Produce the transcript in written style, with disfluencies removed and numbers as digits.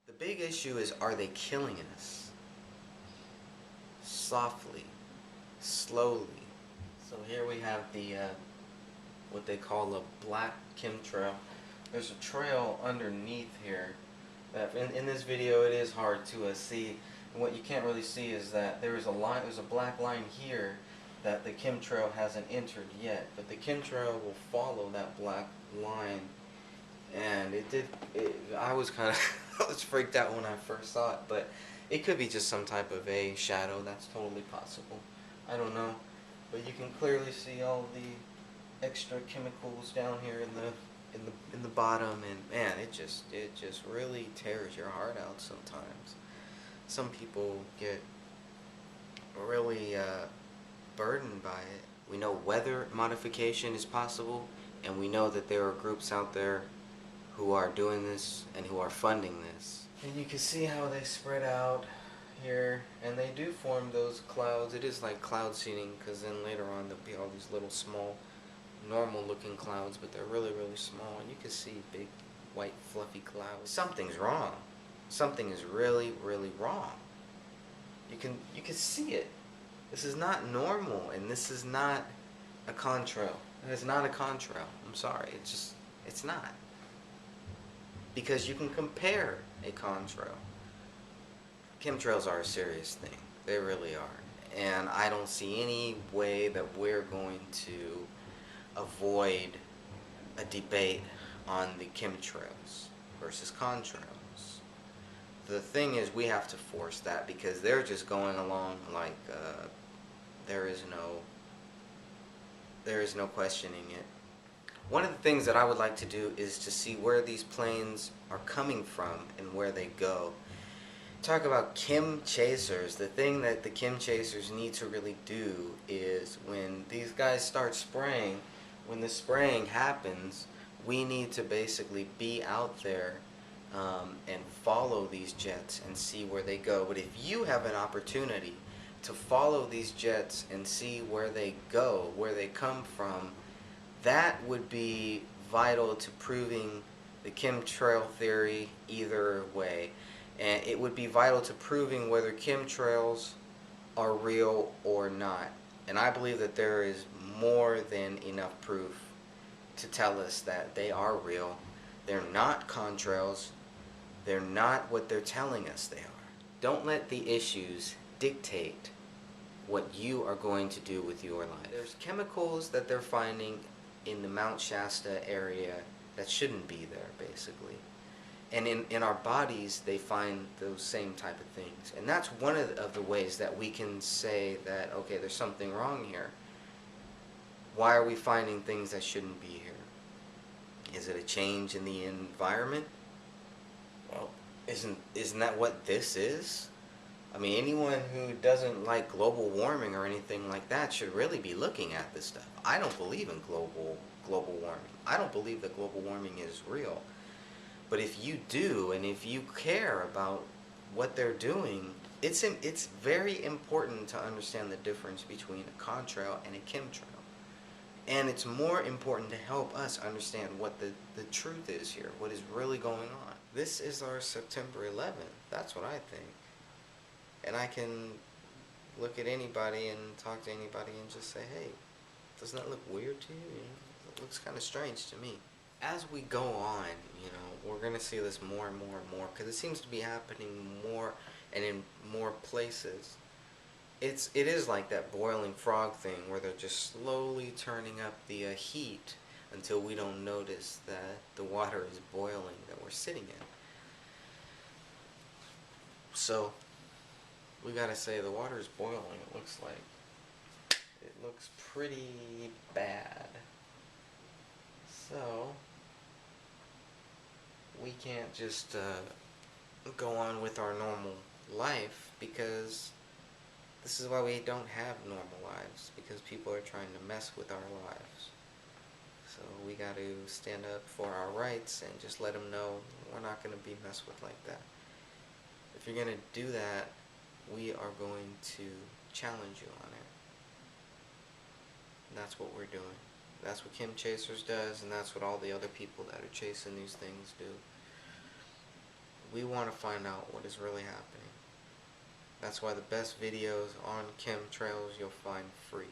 The big issue is, are they killing us? Softly, slowly. So here we have the what they call a Black Chem-trail. There's a trail underneath here that in this video it is hard to see. And what you can't really see is that there's a black line here that the chemtrail hasn't entered yet, but the chemtrail will follow that black line. And I was kind of I was freaked out when I first saw it, but it could be just some type of a shadow. That's totally possible. I don't know, but you can clearly see all the extra chemicals down here in the bottom, and man, it just really tears your heart out sometimes. Some people get really burdened by it. We know weather modification is possible, and we know that there are groups out there who are doing this and who are funding this. And you can see how they spread out here, and they do form those clouds. It is like cloud seeding, because then later on there'll be all these little small normal looking clouds, but they're really small, and you can see big white fluffy clouds. Something's wrong. Something is really wrong. You can see it. This is not normal, and this is not a contrail. It is not a contrail. I'm sorry. It's not. Because you can compare a contrail. Chemtrails are a serious thing. They really are. And I don't see any way that we're going to avoid a debate on the chemtrails versus contrails. The thing is, we have to force that, because they're just going along like there is no questioning it. One of the things that I would like to do is to see where these planes are coming from and where they go. Talk about chem chasers. The thing that the chem chasers need to really do is, when these guys start spraying, when the spraying happens, we need to basically be out there and follow these jets and see where they go. But if you have an opportunity to follow these jets and see where they go, where they come from, that would be vital to proving the chemtrail theory either way. And it would be vital to proving whether chemtrails are real or not. And I believe that there is more than enough proof to tell us that they are real. They're not contrails. They're not what they're telling us they are. Don't let the issues dictate what you are going to do with your life. There's chemicals that they're finding in the Mount Shasta area that shouldn't be there, basically. And in our bodies, they find those same type of things. And that's one of the ways that we can say that, okay, there's something wrong here. Why are we finding things that shouldn't be here? Is it a change in the environment? Well, isn't that what this is? I mean, anyone who doesn't like global warming or anything like that should really be looking at this stuff. I don't believe in global warming. I don't believe that global warming is real. But if you do, and if you care about what they're doing, it's very important to understand the difference between a contrail and a chemtrail. And it's more important to help us understand what the truth is here, what is really going on. This is our September 11th. That's what I think. And I can look at anybody and talk to anybody and just say, hey, doesn't that look weird to you? It looks kind of strange to me. As we go on, we're going to see this more and more, because it seems to be happening more and in more places. It is like that boiling frog thing, where they're just slowly turning up the heat until we don't notice that the water is boiling that we're sitting in. So we gotta say, the water is boiling. It looks pretty bad. So we can't just go on with our normal life, because this is why we don't have normal lives, because people are trying to mess with our lives. So we got to stand up for our rights and just let them know we're not going to be messed with like that. If you're going to do that, we are going to challenge you on it. And that's what we're doing. That's what Chem Chasers does, and that's what all the other people that are chasing these things do. We want to find out what is really happening. That's why the best videos on chemtrails you'll find free.